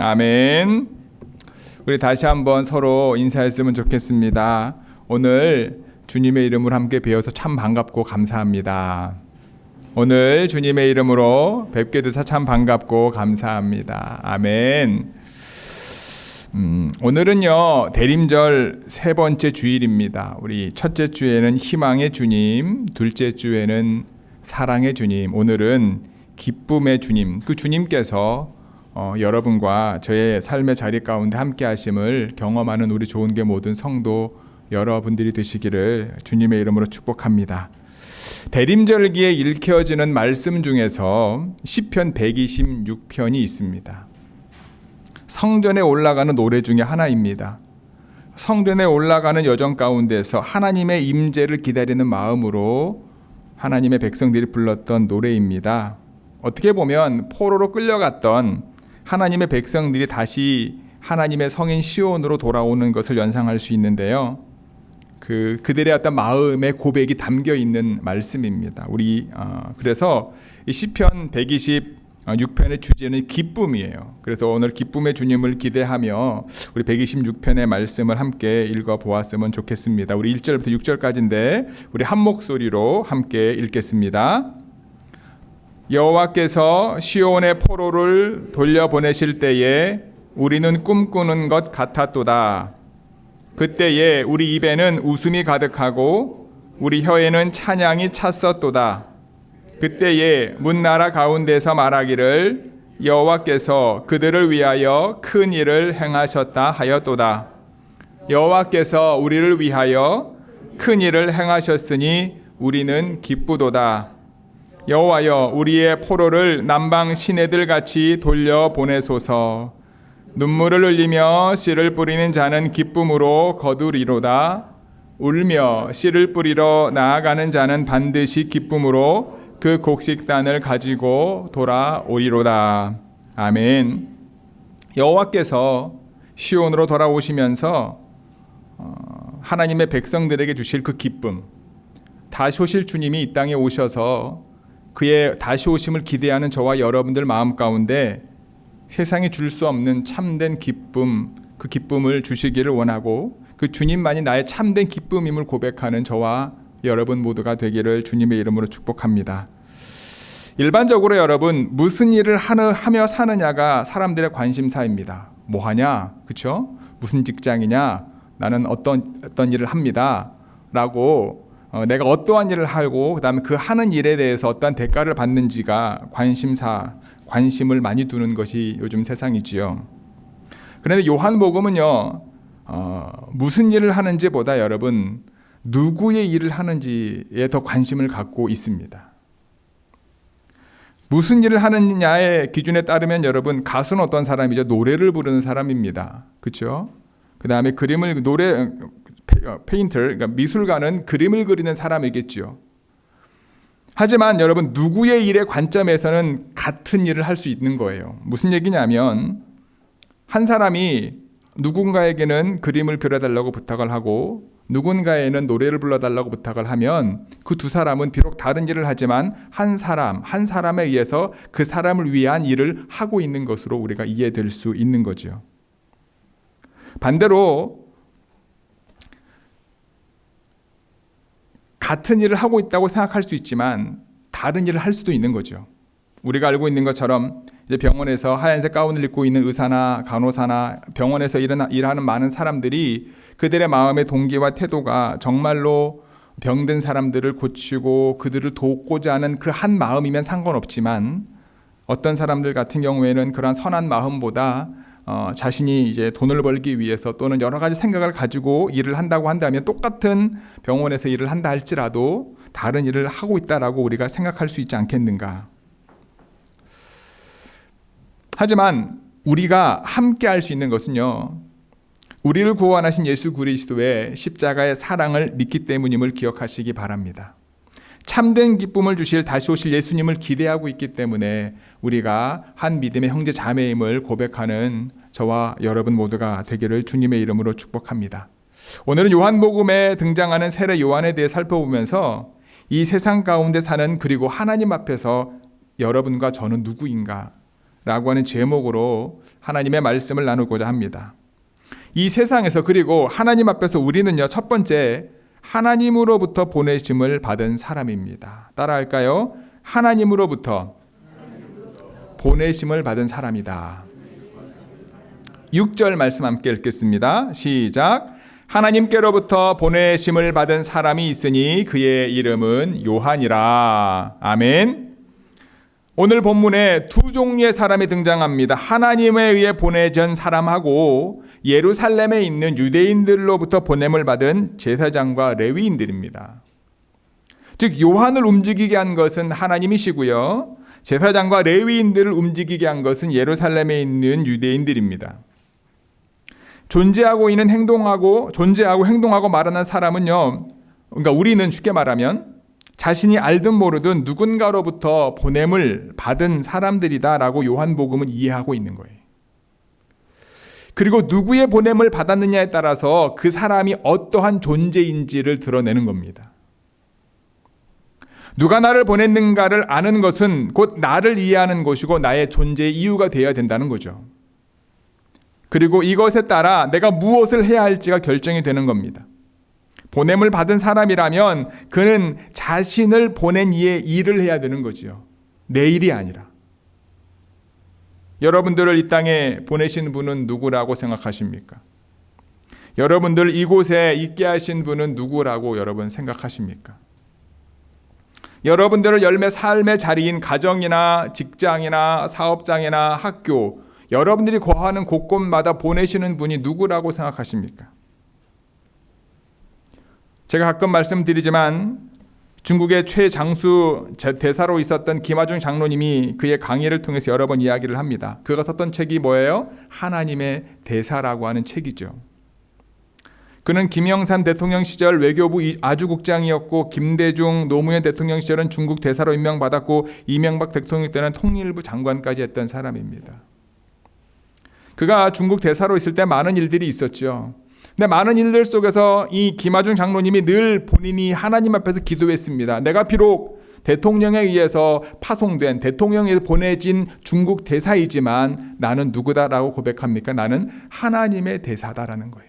아멘. 우리 다시 한번 서로 인사했으면 좋겠습니다. 오늘 주님의 이름으로 함께 배워서 참 반갑고 감사합니다. 오늘 주님의 이름으로 뵙게 돼서 참 반갑고 감사합니다. 아멘. 오늘은요 대림절 세 번째 주일입니다. 우리 첫째 주에는 희망의 주님, 둘째 주에는 사랑의 주님, 오늘은 기쁨의 주님, 그 주님께서 여러분과 저의 삶의 자리 가운데 함께 하심을 경험하는 우리 좋은게 모든 성도 여러분들이 되시기를 주님의 이름으로 축복합니다. 대림절기에 읽혀지는 말씀 중에서 시편 126편이 있습니다. 성전에 올라가는 노래 중에 하나입니다. 성전에 올라가는 여정 가운데서 하나님의 임재를 기다리는 마음으로 하나님의 백성들이 불렀던 노래입니다. 어떻게 보면 포로로 끌려갔던 하나님의 백성들이 다시 하나님의 성인 시온으로 돌아오는 것을 연상할 수 있는데요. 그들의 어떤 마음의 고백이 담겨 있는 말씀입니다. 그래서 이 시편 126편의 주제는 기쁨이에요. 그래서 오늘 기쁨의 주님을 기대하며 우리 126편의 말씀을 함께 읽어 보았으면 좋겠습니다. 우리 1절부터 6절까지인데 우리 한 목소리로 함께 읽겠습니다. 여호와께서 시온의 포로를 돌려보내실 때에 우리는 꿈꾸는 것 같았도다. 그때에 우리 입에는 웃음이 가득하고 우리 혀에는 찬양이 찼었도다. 그때에 문나라 가운데서 말하기를 여호와께서 그들을 위하여 큰 일을 행하셨다 하였도다. 여호와께서 우리를 위하여 큰 일을 행하셨으니 우리는 기쁘도다. 여호와여 우리의 포로를 남방 시내들 같이 돌려보내소서. 눈물을 흘리며 씨를 뿌리는 자는 기쁨으로 거두리로다. 울며 씨를 뿌리러 나아가는 자는 반드시 기쁨으로 그 곡식단을 가지고 돌아오리로다. 아멘. 여호와께서 시온으로 돌아오시면서 하나님의 백성들에게 주실 그 기쁨, 다시 오실 주님이 이 땅에 오셔서 그의 다시 오심을 기대하는 저와 여러분들 마음 가운데 세상이 줄 수 없는 참된 기쁨, 그 기쁨을 주시기를 원하고 그 주님만이 나의 참된 기쁨임을 고백하는 저와 여러분 모두가 되기를 주님의 이름으로 축복합니다. 일반적으로 여러분 무슨 일을 하며 사느냐가 사람들의 관심사입니다. 뭐 하냐? 그렇죠? 무슨 직장이냐? 나는 어떤 일을 합니다. 라고 내가 어떠한 일을 하고 그다음에 그 하는 일에 대해서 어떠한 대가를 받는지가 관심을 많이 두는 것이 요즘 세상이지요. 그런데 요한복음은요 무슨 일을 하는지보다 여러분 누구의 일을 하는지에 더 관심을 갖고 있습니다. 무슨 일을 하느냐의 기준에 따르면 여러분 가수는 어떤 사람이죠? 노래를 부르는 사람입니다. 그렇죠? 그 다음에 페인터, 그러니까 미술가는 그림을 그리는 사람이겠죠. 하지만 여러분 누구의 일의 관점에서는 같은 일을 할 수 있는 거예요. 무슨 얘기냐면 한 사람이 누군가에게는 그림을 그려달라고 부탁을 하고 누군가에는 노래를 불러달라고 부탁을 하면 그 두 사람은 비록 다른 일을 하지만 한 사람에 의해서 그 사람을 위한 일을 하고 있는 것으로 우리가 이해될 수 있는 거죠. 반대로 같은 일을 하고 있다고 생각할 수 있지만 다른 일을 할 수도 있는 거죠. 우리가 알고 있는 것처럼 이제 병원에서 하얀색 가운을 입고 있는 의사나 간호사나 병원에서 일하는 많은 사람들이 그들의 마음의 동기와 태도가 정말로 병든 사람들을 고치고 그들을 돕고자 하는 그 한 마음이면 상관없지만 어떤 사람들 같은 경우에는 그러한 선한 마음보다 자신이 이제 돈을 벌기 위해서 또는 여러 가지 생각을 가지고 일을 한다고 한다면 똑같은 병원에서 일을 한다 할지라도 다른 일을 하고 있다라고 우리가 생각할 수 있지 않겠는가. 하지만 우리가 함께 할 수 있는 것은요, 우리를 구원하신 예수 그리스도의 십자가의 사랑을 믿기 때문임을 기억하시기 바랍니다. 참된 기쁨을 주실 다시 오실 예수님을 기대하고 있기 때문에 우리가 한 믿음의 형제 자매임을 고백하는 저와 여러분 모두가 되기를 주님의 이름으로 축복합니다. 오늘은 요한복음에 등장하는 세례 요한에 대해 살펴보면서 이 세상 가운데 사는 그리고 하나님 앞에서 여러분과 저는 누구인가 라고 하는 제목으로 하나님의 말씀을 나누고자 합니다. 이 세상에서, 그리고 하나님 앞에서 우리는요, 첫 번째, 하나님으로부터 보내심을 받은 사람입니다. 따라할까요? 하나님으로부터 보내심을 받은 사람이다. 6절 말씀 함께 읽겠습니다. 시작. 하나님께로부터 보내심을 받은 사람이 있으니 그의 이름은 요한이라. 아멘. 오늘 본문에 두 종류의 사람이 등장합니다. 하나님에 의해 보내진 사람하고 예루살렘에 있는 유대인들로부터 보냄을 받은 제사장과 레위인들입니다. 즉 요한을 움직이게 한 것은 하나님이시고요, 제사장과 레위인들을 움직이게 한 것은 예루살렘에 있는 유대인들입니다. 존재하고 행동하고 말하는 사람은요, 그러니까 우리는 쉽게 말하면 자신이 알든 모르든 누군가로부터 보냄을 받은 사람들이다라고 요한복음은 이해하고 있는 거예요. 그리고 누구의 보냄을 받았느냐에 따라서 그 사람이 어떠한 존재인지를 드러내는 겁니다. 누가 나를 보냈는가를 아는 것은 곧 나를 이해하는 것이고 나의 존재의 이유가 되어야 된다는 거죠. 그리고 이것에 따라 내가 무엇을 해야 할지가 결정이 되는 겁니다. 보냄을 받은 사람이라면 그는 자신을 보낸 이의 일을 해야 되는 거지요. 내 일이 아니라. 여러분들을 이 땅에 보내신 분은 누구라고 생각하십니까? 여러분들 이곳에 있게 하신 분은 누구라고 여러분 생각하십니까? 여러분들을 삶의 자리인 가정이나 직장이나 사업장이나 학교, 여러분들이 거하는 곳곳마다 보내시는 분이 누구라고 생각하십니까? 제가 가끔 말씀드리지만 중국의 최장수 대사로 있었던 김하중 장로님이 그의 강의를 통해서 여러 번 이야기를 합니다. 그가 썼던 책이 뭐예요? 하나님의 대사라고 하는 책이죠. 그는 김영삼 대통령 시절 외교부 아주국장이었고 김대중 노무현 대통령 시절은 중국 대사로 임명받았고 이명박 대통령 때는 통일부 장관까지 했던 사람입니다. 그가 중국 대사로 있을 때 많은 일들이 있었죠. 근데 많은 일들 속에서 이 김하중 장로님이 늘 본인이 하나님 앞에서 기도했습니다. 내가 비록 대통령에 의해서 파송된, 대통령에서 보내진 중국 대사이지만 나는 누구다라고 고백합니까? 나는 하나님의 대사다라는 거예요.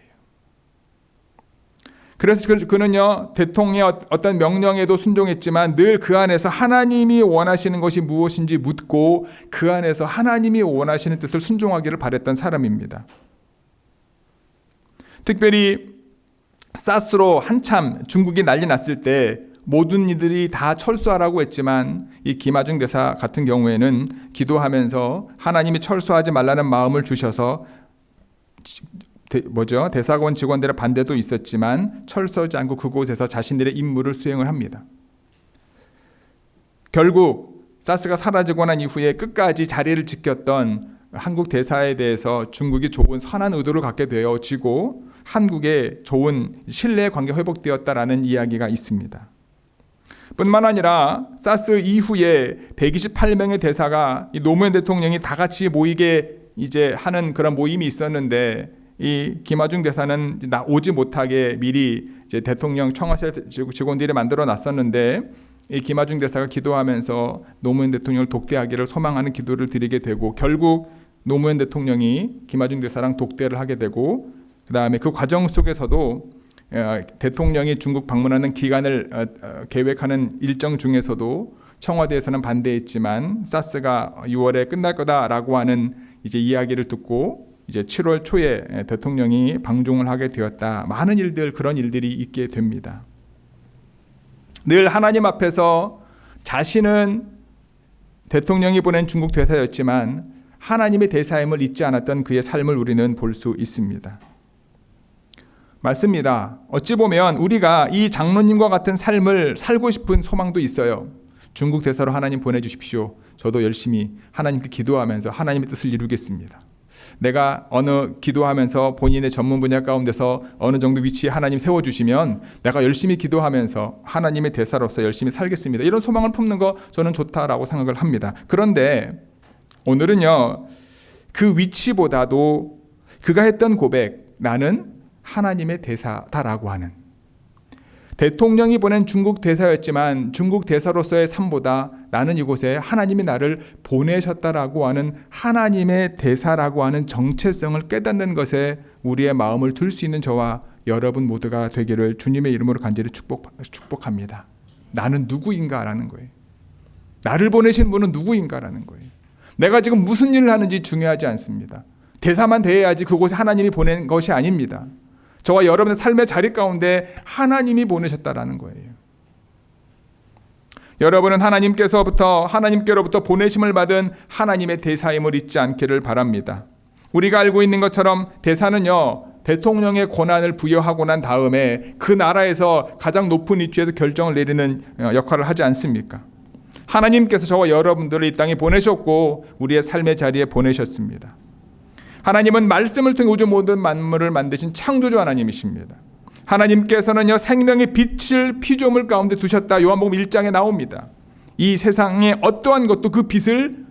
그래서 그는요, 대통령의 어떤 명령에도 순종했지만 늘 그 안에서 하나님이 원하시는 것이 무엇인지 묻고 그 안에서 하나님이 원하시는 뜻을 순종하기를 바랬던 사람입니다. 특별히 사스로 한참 중국이 난리 났을 때 모든 이들이 다 철수하라고 했지만 이 김하중 대사 같은 경우에는 기도하면서 하나님이 철수하지 말라는 마음을 주셔서 대사관 직원들의 반대도 있었지만 철수하지 않고 그곳에서 자신들의 임무를 수행을 합니다. 결국 사스가 사라지고 난 이후에 끝까지 자리를 지켰던 한국 대사에 대해서 중국이 좋은 선한 의도를 갖게 되어지고 한국에 좋은 신뢰의 관계가 회복되었다라는 이야기가 있습니다. 뿐만 아니라 사스 이후에 128명의 대사가 이 노무현 대통령이 다 같이 모이게 이제 하는 그런 모임이 있었는데 이 김하중 대사는 오지 못하게 미리 이제 대통령 청와대 직원들이 만들어 놨었는데 이 김하중 대사가 기도하면서 노무현 대통령을 독대하기를 소망하는 기도를 드리게 되고 결국 노무현 대통령이 김하중 대사랑 독대를 하게 되고 그 다음에 그 과정 속에서도 대통령이 중국 방문하는 기간을 계획하는 일정 중에서도 청와대에서는 반대했지만 사스가 6월에 끝날 거다라고 하는 이제 이야기를 듣고 이제 7월 초에 대통령이 방중을 하게 되었다. 많은 일들, 그런 일들이 있게 됩니다. 늘 하나님 앞에서 자신은 대통령이 보낸 중국 대사였지만 하나님의 대사임을 잊지 않았던 그의 삶을 우리는 볼 수 있습니다. 맞습니다. 어찌 보면 우리가 이 장로님과 같은 삶을 살고 싶은 소망도 있어요. 중국 대사로 하나님 보내주십시오. 저도 열심히 하나님께 기도하면서 하나님의 뜻을 이루겠습니다. 내가 어느 기도하면서 본인의 전문 분야 가운데서 어느 정도 위치에 하나님 세워주시면 내가 열심히 기도하면서 하나님의 대사로서 열심히 살겠습니다. 이런 소망을 품는 거 저는 좋다라고 생각을 합니다. 그런데 오늘은요, 그 위치보다도 그가 했던 고백, 나는 하나님의 대사다라고 하는, 대통령이 보낸 중국 대사였지만 중국 대사로서의 삶보다 나는 이곳에 하나님이 나를 보내셨다라고 하는 하나님의 대사라고 하는 정체성을 깨닫는 것에 우리의 마음을 둘 수 있는 저와 여러분 모두가 되기를 주님의 이름으로 간절히 축복합니다. 나는 누구인가라는 거예요. 나를 보내신 분은 누구인가라는 거예요. 내가 지금 무슨 일을 하는지 중요하지 않습니다. 대사만 대해야지 그곳에 하나님이 보낸 것이 아닙니다. 저와 여러분의 삶의 자리 가운데 하나님이 보내셨다라는 거예요. 여러분은 하나님께로부터 보내심을 받은 하나님의 대사임을 잊지 않기를 바랍니다. 우리가 알고 있는 것처럼 대사는요, 대통령의 권한을 부여하고 난 다음에 그 나라에서 가장 높은 위치에서 결정을 내리는 역할을 하지 않습니까? 하나님께서 저와 여러분들을 이 땅에 보내셨고 우리의 삶의 자리에 보내셨습니다. 하나님은 말씀을 통해 우주 모든 만물을 만드신 창조주 하나님이십니다. 하나님께서는요, 생명의 빛을 피조물 가운데 두셨다. 요한복음 1장에 나옵니다. 이 세상에 어떠한 것도 그 빛을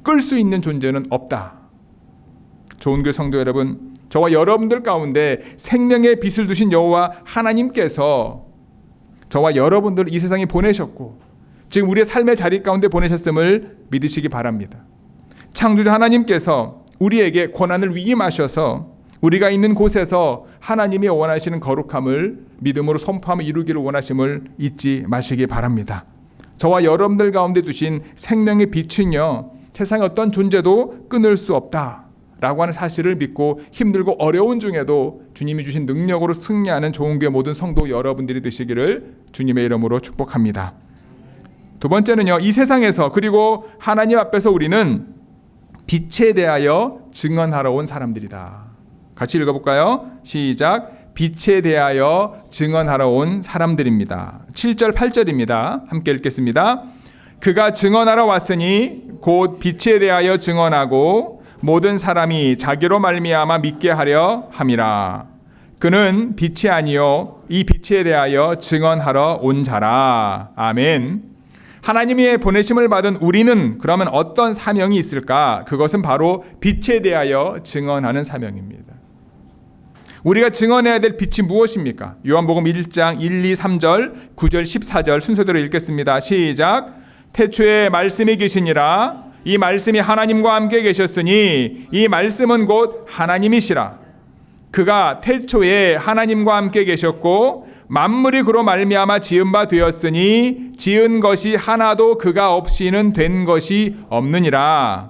끌 수 있는 존재는 없다. 좋은 교회 성도 여러분, 저와 여러분들 가운데 생명의 빛을 두신 여호와 하나님께서 저와 여러분들을 이 세상에 보내셨고 지금 우리의 삶의 자리 가운데 보내셨음을 믿으시기 바랍니다. 창조주 하나님께서 우리에게 권한을 위임하셔서 우리가 있는 곳에서 하나님이 원하시는 거룩함을 믿음으로 선포하며 이루기를 원하심을 잊지 마시기 바랍니다. 저와 여러분들 가운데 두신 생명의 빛은요, 세상의 어떤 존재도 끊을 수 없다라고 하는 사실을 믿고 힘들고 어려운 중에도 주님이 주신 능력으로 승리하는 좋은 교회 모든 성도 여러분들이 되시기를 주님의 이름으로 축복합니다. 두 번째는요, 이 세상에서 그리고 하나님 앞에서 우리는 빛에 대하여 증언하러 온 사람들이다. 같이 읽어볼까요? 시작. 빛에 대하여 증언하러 온 사람들입니다. 7절 8절입니다. 함께 읽겠습니다. 그가 증언하러 왔으니 곧 빛에 대하여 증언하고 모든 사람이 자기로 말미암아 믿게 하려 함이라. 그는 빛이 아니요 이 빛에 대하여 증언하러 온 자라. 아멘. 하나님의 보내심을 받은 우리는 그러면 어떤 사명이 있을까? 그것은 바로 빛에 대하여 증언하는 사명입니다. 우리가 증언해야 될 빛이 무엇입니까? 요한복음 1장 1, 2, 3절, 9절, 14절 순서대로 읽겠습니다. 시작. 태초에 말씀이 계시니라. 이 말씀이 하나님과 함께 계셨으니 이 말씀은 곧 하나님이시라. 그가 태초에 하나님과 함께 계셨고 만물이 그로 말미암아 지은 바 되었으니 지은 것이 하나도 그가 없이는 된 것이 없느니라.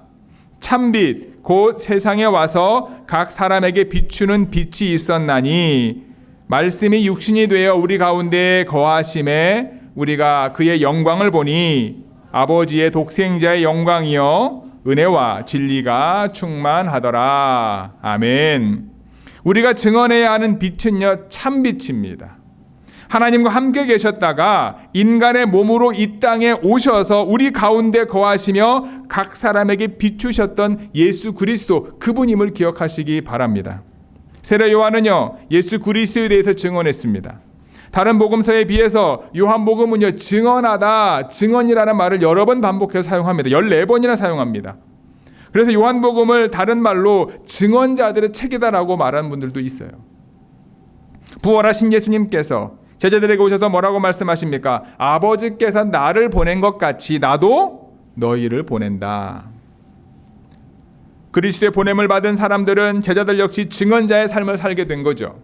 참빛 곧 세상에 와서 각 사람에게 비추는 빛이 있었나니 말씀이 육신이 되어 우리 가운데 거하심에 우리가 그의 영광을 보니 아버지의 독생자의 영광이요 은혜와 진리가 충만하더라. 아멘. 우리가 증언해야 하는 빛은요, 참빛입니다. 하나님과 함께 계셨다가 인간의 몸으로 이 땅에 오셔서 우리 가운데 거하시며 각 사람에게 비추셨던 예수 그리스도, 그분임을 기억하시기 바랍니다. 세례 요한은요, 예수 그리스도에 대해서 증언했습니다. 다른 복음서에 비해서 요한복음은요, 증언하다, 증언이라는 말을 여러 번 반복해서 사용합니다. 14번이나 사용합니다. 그래서 요한복음을 다른 말로 증언자들의 책이다라고 말하는 분들도 있어요. 부활하신 예수님께서 제자들에게 오셔서 뭐라고 말씀하십니까? 아버지께서 나를 보낸 것 같이 나도 너희를 보낸다. 그리스도의 보냄을 받은 사람들은 제자들 역시 증언자의 삶을 살게 된 거죠.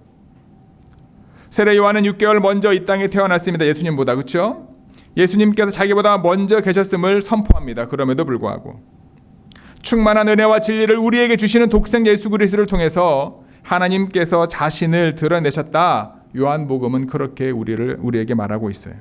세례 요한은 6개월 먼저 이 땅에 태어났습니다. 예수님보다. 그렇죠? 예수님께서 자기보다 먼저 계셨음을 선포합니다. 그럼에도 불구하고 충만한 은혜와 진리를 우리에게 주시는 독생 예수 그리스도를 통해서 하나님께서 자신을 드러내셨다. 요한복음은 그렇게 우리에게 말하고 있어요.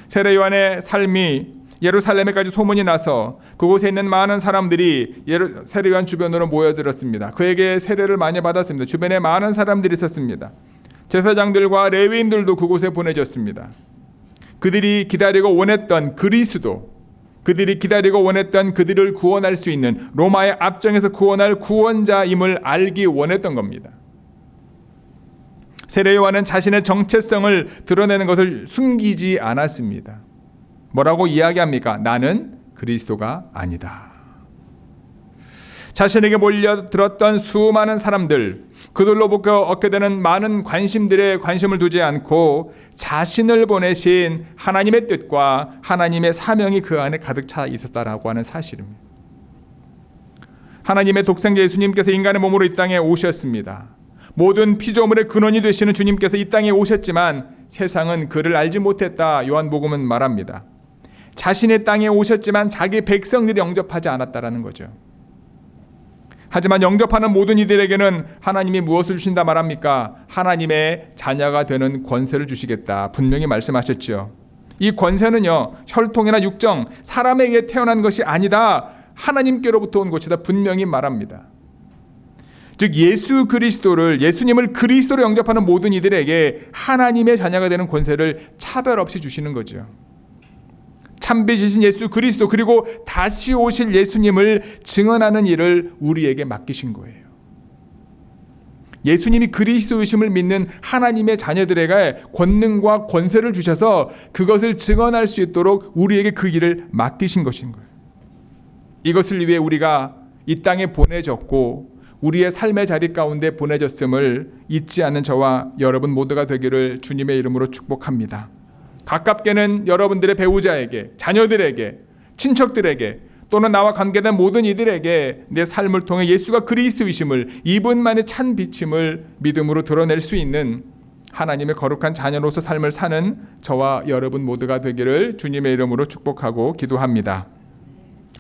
세례 요한의 삶이 예루살렘에까지 소문이 나서 그곳에 있는 많은 사람들이 세례 요한 주변으로 모여들었습니다. 그에게 세례를 많이 받았습니다. 주변에 많은 사람들이 있었습니다. 제사장들과 레위인들도 그곳에 보내졌습니다. 그들이 기다리고 원했던 그리스도, 그들이 기다리고 원했던 그들을 구원할 수 있는 로마의 압정에서 구원할 구원자임을 알기 원했던 겁니다. 세례 요한은 자신의 정체성을 드러내는 것을 숨기지 않았습니다. 뭐라고 이야기합니까? 나는 그리스도가 아니다. 자신에게 몰려들었던 수많은 사람들, 그들로부터 얻게 되는 많은 관심들에 관심을 두지 않고 자신을 보내신 하나님의 뜻과 하나님의 사명이 그 안에 가득 차 있었다라고 하는 사실입니다. 하나님의 독생자 예수님께서 인간의 몸으로 이 땅에 오셨습니다. 모든 피조물의 근원이 되시는 주님께서 이 땅에 오셨지만 세상은 그를 알지 못했다. 요한복음은 말합니다. 자신의 땅에 오셨지만 자기 백성들이 영접하지 않았다라는 거죠. 하지만 영접하는 모든 이들에게는 하나님이 무엇을 주신다 말합니까? 하나님의 자녀가 되는 권세를 주시겠다. 분명히 말씀하셨죠. 이 권세는요, 혈통이나 육정, 사람에게 태어난 것이 아니다. 하나님께로부터 온 것이다. 분명히 말합니다. 즉 예수님을 그리스도로 영접하는 모든 이들에게 하나님의 자녀가 되는 권세를 차별 없이 주시는 거죠. 참되시신 예수 그리스도 그리고 다시 오실 예수님을 증언하는 일을 우리에게 맡기신 거예요. 예수님이 그리스도이심을 믿는 하나님의 자녀들에게 권능과 권세를 주셔서 그것을 증언할 수 있도록 우리에게 그 일을 맡기신 것인 거예요. 이것을 위해 우리가 이 땅에 보내졌고 우리의 삶의 자리 가운데 보내졌음을 잊지 않는 저와 여러분 모두가 되기를 주님의 이름으로 축복합니다. 가깝게는 여러분들의 배우자에게, 자녀들에게, 친척들에게 또는 나와 관계된 모든 이들에게 내 삶을 통해 예수가 그리스도이심을, 이분만의 찬 비침을 믿음으로 드러낼 수 있는 하나님의 거룩한 자녀로서 삶을 사는 저와 여러분 모두가 되기를 주님의 이름으로 축복하고 기도합니다.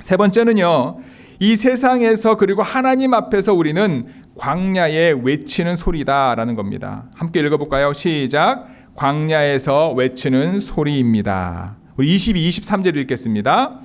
세 번째는요, 이 세상에서 그리고 하나님 앞에서 우리는 광야에 외치는 소리다라는 겁니다. 함께 읽어볼까요? 시작. 광야에서 외치는 소리입니다. 우리 22, 23절 읽겠습니다.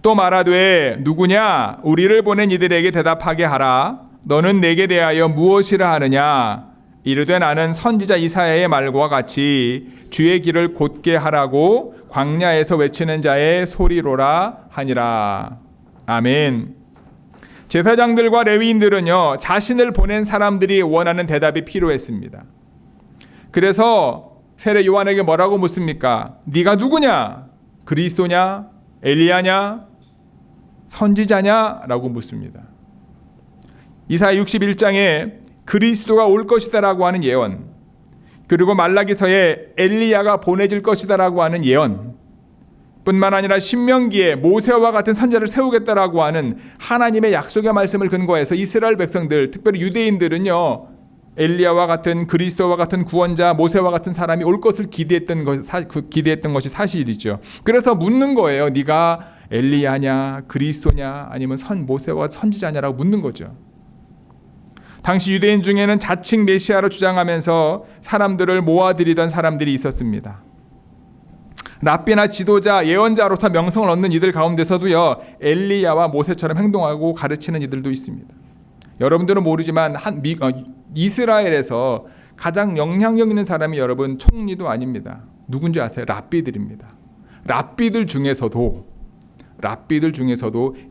또 말하되 누구냐? 우리를 보낸 이들에게 대답하게 하라. 너는 내게 대하여 무엇이라 하느냐? 이르되 나는 선지자 이사야의 말과 같이 주의 길을 곧게 하라고 광야에서 외치는 자의 소리로라 하니라. 아멘. 제사장들과 레위인들은요, 자신을 보낸 사람들이 원하는 대답이 필요했습니다. 그래서 세례 요한에게 뭐라고 묻습니까? 네가 누구냐? 그리스도냐? 엘리야냐? 선지자냐? 라고 묻습니다. 이사야 61장에 그리스도가 올 것이다 라고 하는 예언, 그리고 말라기서에 엘리야가 보내질 것이다 라고 하는 예언, 뿐만 아니라 신명기에 모세와 같은 선지자를 세우겠다라고 하는 하나님의 약속의 말씀을 근거해서 이스라엘 백성들, 특별히 유대인들은요, 엘리야와 같은 그리스도와 같은 구원자, 모세와 같은 사람이 올 것을 기대했던 것이 사실이죠. 그래서 묻는 거예요. 네가 엘리야냐, 그리스도냐, 아니면 모세와 선지자냐라고 묻는 거죠. 당시 유대인 중에는 자칭 메시아로 주장하면서 사람들을 모아들이던 사람들이 있었습니다. 랍비나 지도자, 예언자로서 명성을 얻는 이들 가운데서도요, 엘리야와 모세처럼 행동하고 가르치는 이들도 있습니다. 여러분들은 모르지만 이스라엘에서 가장 영향력 있는 사람이 여러분 총리도 아닙니다. 누군지 아세요? 랍비들입니다. 랍비들 중에서도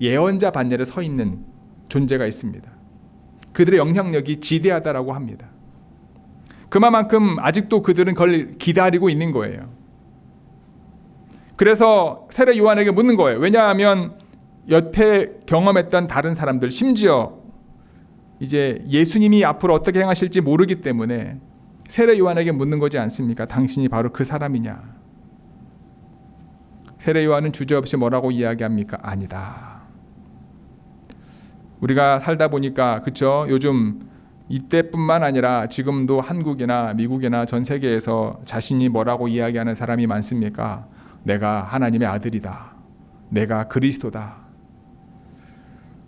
예언자 반열에 서 있는 존재가 있습니다. 그들의 영향력이 지대하다라고 합니다. 그만큼 아직도 그들은 그걸 기다리고 있는 거예요. 그래서 세례 요한에게 묻는 거예요. 왜냐하면 여태 경험했던 다른 사람들, 심지어 이제 예수님이 앞으로 어떻게 행하실지 모르기 때문에 세례 요한에게 묻는 거지 않습니까? 당신이 바로 그 사람이냐? 세례 요한은 주저없이 뭐라고 이야기합니까? 아니다. 우리가 살다 보니까, 그렇죠? 요즘 이때뿐만 아니라 지금도 한국이나 미국이나 전 세계에서 자신이 뭐라고 이야기하는 사람이 많습니까? 내가 하나님의 아들이다. 내가 그리스도다.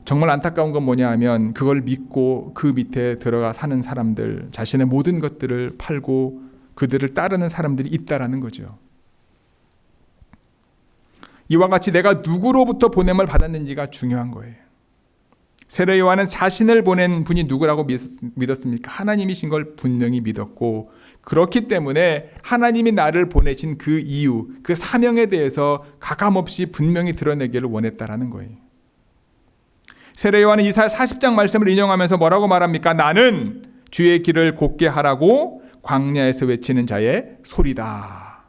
정말 안타까운 건 뭐냐 하면 그걸 믿고 그 밑에 들어가 사는 사람들, 자신의 모든 것들을 팔고 그들을 따르는 사람들이 있다라는 거죠. 이와 같이 내가 누구로부터 보냄을 받았는지가 중요한 거예요. 세례 요한은 자신을 보낸 분이 누구라고 믿었습니까? 하나님이신 걸 분명히 믿었고, 그렇기 때문에 하나님이 나를 보내신 그 이유, 그 사명에 대해서 가감없이 분명히 드러내기를 원했다라는 거예요. 세례 요한은 이사야 40장 말씀을 인용하면서 뭐라고 말합니까? 나는 주의 길을 곧게 하라고 광야에서 외치는 자의 소리다.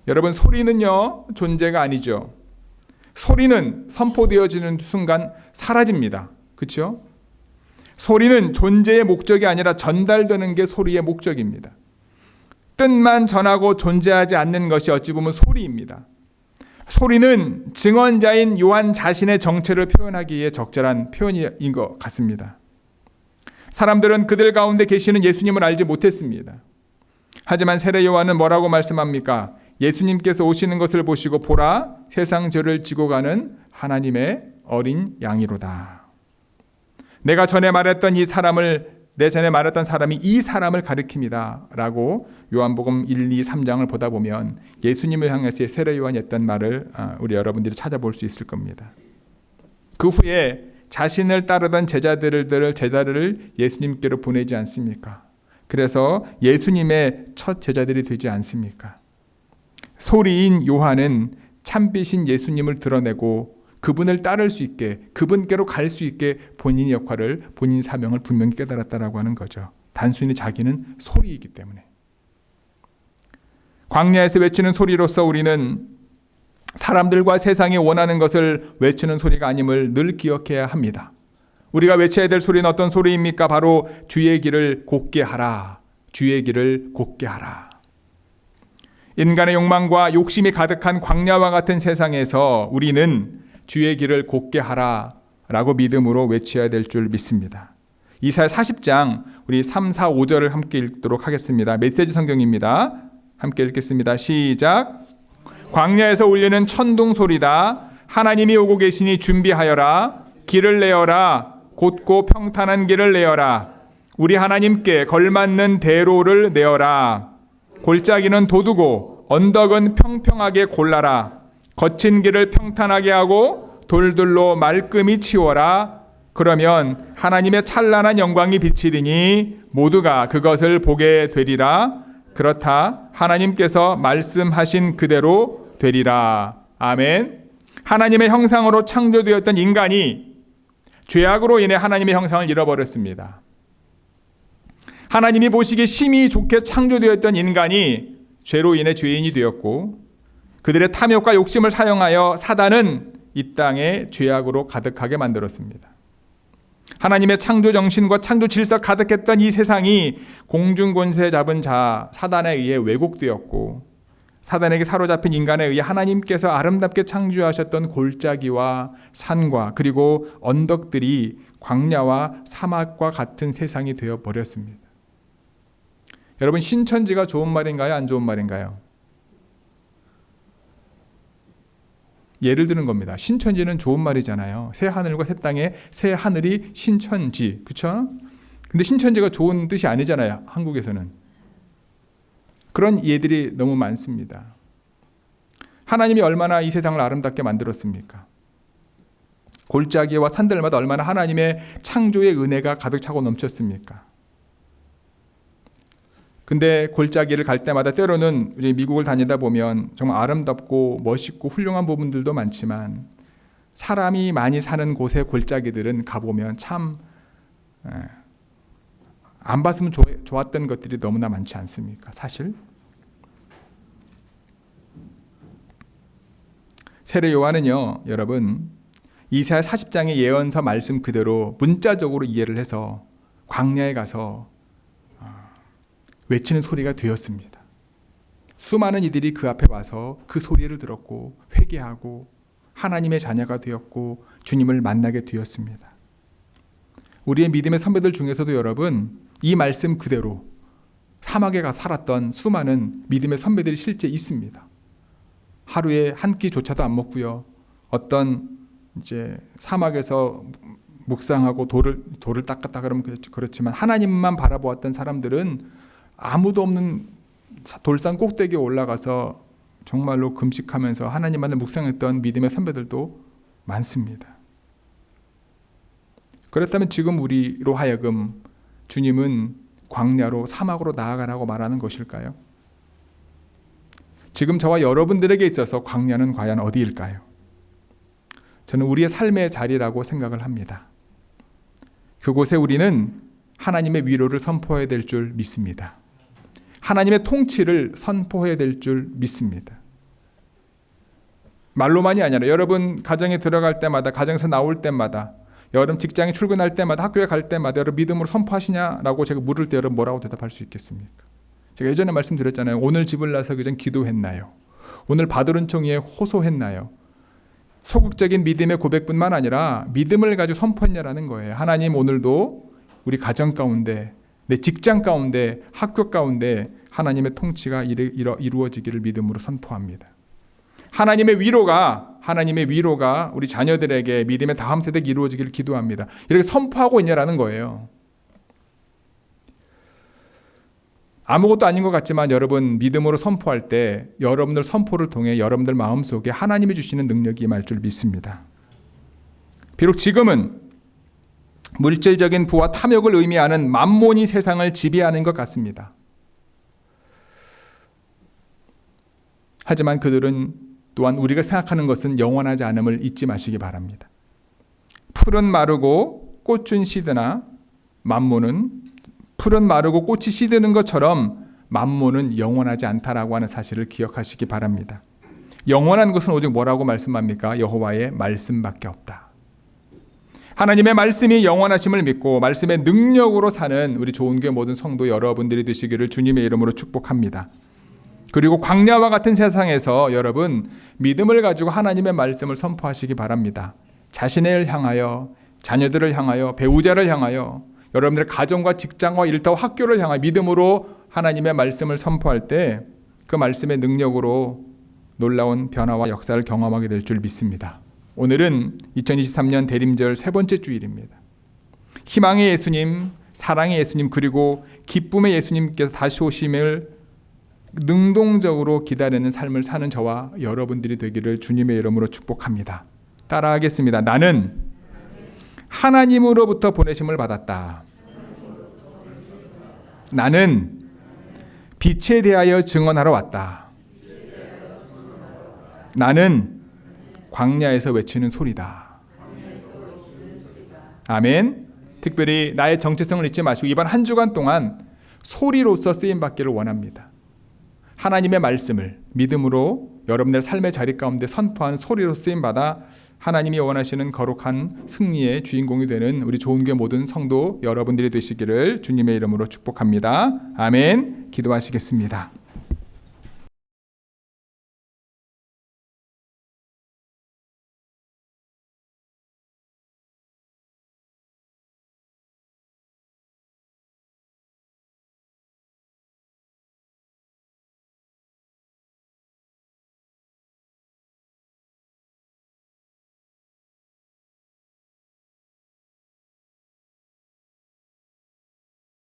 여러분, 소리는요, 존재가 아니죠. 소리는 선포되어지는 순간 사라집니다. 그렇죠? 소리는 존재의 목적이 아니라 전달되는 게 소리의 목적입니다. 뜻만 전하고 존재하지 않는 것이 어찌 보면 소리입니다. 소리는 증언자인 요한 자신의 정체를 표현하기에 적절한 표현인 것 같습니다. 사람들은 그들 가운데 계시는 예수님을 알지 못했습니다. 하지만 세례 요한은 뭐라고 말씀합니까? 예수님께서 오시는 것을 보시고 보라, 세상 죄를 지고 가는 하나님의 어린 양이로다. 내가 전에 말했던 내 전에 말했던 사람이 이 사람을 가리킵니다 라고 요한복음 1, 2, 3장을 보다 보면 예수님을 향해서 세례 요한이 했던 말을 우리 여러분들이 찾아볼 수 있을 겁니다. 그 후에 자신을 따르던 제자들을 예수님께로 보내지 않습니까? 그래서 예수님의 첫 제자들이 되지 않습니까? 소리인 요한은 참빛인 예수님을 드러내고 그분을 따를 수 있게, 그분께로 갈 수 있게 본인의 역할을, 본인 사명을 분명히 깨달았다라고 하는 거죠. 단순히 자기는 소리이기 때문에. 광야에서 외치는 소리로서 우리는 사람들과 세상이 원하는 것을 외치는 소리가 아님을 늘 기억해야 합니다. 우리가 외쳐야 될 소리는 어떤 소리입니까? 바로 주의 길을 곧게 하라. 주의 길을 곧게 하라. 인간의 욕망과 욕심이 가득한 광야와 같은 세상에서 우리는 주의 길을 곧게 하라 라고 믿음으로 외쳐야 될 줄 믿습니다. 이사야 40장 우리 3, 4, 5절을 함께 읽도록 하겠습니다. 메시지 성경입니다. 함께 읽겠습니다. 시작. 광야에서 울리는 천둥 소리다. 하나님이 오고 계시니 준비하여라. 길을 내어라. 곧고 평탄한 길을 내어라. 우리 하나님께 걸맞는 대로를 내어라. 골짜기는 돋우고 언덕은 평평하게 골라라. 거친 길을 평탄하게 하고 돌들로 말끔히 치워라. 그러면 하나님의 찬란한 영광이 비치리니 모두가 그것을 보게 되리라. 그렇다. 하나님께서 말씀하신 그대로 되리라. 아멘. 하나님의 형상으로 창조되었던 인간이 죄악으로 인해 하나님의 형상을 잃어버렸습니다. 하나님이 보시기에 심히 좋게 창조되었던 인간이 죄로 인해 죄인이 되었고 그들의 탐욕과 욕심을 사용하여 사단은 이 땅에 죄악으로 가득하게 만들었습니다. 하나님의 창조 정신과 창조 질서 가득했던 이 세상이 공중권세 잡은 자 사단에 의해 왜곡되었고 사단에게 사로잡힌 인간에 의해 하나님께서 아름답게 창조하셨던 골짜기와 산과 그리고 언덕들이 광야와 사막과 같은 세상이 되어버렸습니다. 여러분, 신천지가 좋은 말인가요? 안 좋은 말인가요? 예를 드는 겁니다. 신천지는 좋은 말이잖아요. 새 하늘과 새 땅에 새 하늘이 신천지. 그렇죠? 근데 신천지가 좋은 뜻이 아니잖아요. 한국에서는. 그런 예들이 너무 많습니다. 하나님이 얼마나 이 세상을 아름답게 만들었습니까? 골짜기와 산들마다 얼마나 하나님의 창조의 은혜가 가득 차고 넘쳤습니까? 근데 골짜기를 갈 때마다 때로는 우리 미국을 다니다 보면 정말 아름답고 멋있고 훌륭한 부분들도 많지만 사람이 많이 사는 곳의 골짜기들은 가보면 참 안 봤으면 좋았던 것들이 너무나 많지 않습니까? 사실 세례 요한은요, 여러분, 이사야 40장의 예언서 말씀 그대로 문자적으로 이해를 해서 광야에 가서 외치는 소리가 되었습니다. 수많은 이들이 그 앞에 와서 그 소리를 들었고 회개하고 하나님의 자녀가 되었고 주님을 만나게 되었습니다. 우리의 믿음의 선배들 중에서도 여러분, 이 말씀 그대로 사막에 가 살았던 수많은 믿음의 선배들이 실제 있습니다. 하루에 한 끼조차도 안 먹고요. 어떤 이제 사막에서 묵상하고 돌을 닦았다 그러면 그렇지만 하나님만 바라보았던 사람들은 아무도 없는 돌산 꼭대기에 올라가서 정말로 금식하면서 하나님만을 묵상했던 믿음의 선배들도 많습니다. 그렇다면 지금 우리로 하여금 주님은 광야로 사막으로 나아가라고 말하는 것일까요? 지금 저와 여러분들에게 있어서 광야는 과연 어디일까요? 저는 우리의 삶의 자리라고 생각을 합니다. 그곳에 우리는 하나님의 위로를 선포해야 될 줄 믿습니다. 하나님의 통치를 선포해야 될 줄 믿습니다. 말로만이 아니라 여러분 가정에 들어갈 때마다, 가정에서 나올 때마다 여러분 직장에 출근할 때마다, 학교에 갈 때마다 여러분 믿음으로 선포하시냐라고 제가 물을 때 여러분 뭐라고 대답할 수 있겠습니까? 제가 예전에 말씀드렸잖아요. 오늘 집을 나서기 전 기도했나요? 오늘 바드론 총회에 호소했나요? 소극적인 믿음의 고백뿐만 아니라 믿음을 가지고 선포했냐라는 거예요. 하나님, 오늘도 우리 가정 가운데, 내 직장 가운데, 학교 가운데 하나님의 통치가 이루어지기를 믿음으로 선포합니다. 하나님의 위로가 우리 자녀들에게 믿음의 다음 세대에 이루어지기를 기도합니다. 이렇게 선포하고 있냐라는 거예요. 아무것도 아닌 것 같지만 여러분, 믿음으로 선포할 때 여러분들 선포를 통해 여러분들 마음속에 하나님이 주시는 능력이 임할 줄 믿습니다. 비록 지금은 물질적인 부와 탐욕을 의미하는 만몬이 세상을 지배하는 것 같습니다. 하지만 그들은 또한 우리가 생각하는 것은 영원하지 않음을 잊지 마시기 바랍니다. 풀은 마르고 꽃은 시드나 풀은 마르고 꽃이 시드는 것처럼 만몬은 영원하지 않다라고 하는 사실을 기억하시기 바랍니다. 영원한 것은 오직 뭐라고 말씀합니까? 여호와의 말씀밖에 없다. 하나님의 말씀이 영원하심을 믿고 말씀의 능력으로 사는 우리 좋은교회 모든 성도 여러분들이 되시기를 주님의 이름으로 축복합니다. 그리고 광야와 같은 세상에서 여러분 믿음을 가지고 하나님의 말씀을 선포하시기 바랍니다. 자신을 향하여, 자녀들을 향하여, 배우자를 향하여, 여러분들의 가정과 직장과 일터와 학교를 향하여 믿음으로 하나님의 말씀을 선포할 때 그 말씀의 능력으로 놀라운 변화와 역사를 경험하게 될 줄 믿습니다. 오늘은 2023년 대림절 세 번째 주일입니다. 희망의 예수님, 사랑의 예수님, 그리고 기쁨의 예수님께서 다시 오심을 능동적으로 기다리는 삶을 사는 저와 여러분들이 되기를 주님의 이름으로 축복합니다. 따라하겠습니다. 나는 하나님으로부터 보내심을 받았다. 나는 빛에 대하여 증언하러 왔다. 나는 광야에서 외치는 소리다. 아멘. 특별히 나의 정체성을 잊지 마시고 이번 한 주간 동안 소리로서 쓰임받기를 원합니다. 하나님의 말씀을 믿음으로 여러분의 삶의 자리 가운데 선포하는 소리로 쓰임받아 하나님이 원하시는 거룩한 승리의 주인공이 되는 우리 좋은교회 모든 성도 여러분들이 되시기를 주님의 이름으로 축복합니다. 아멘. 기도하시겠습니다.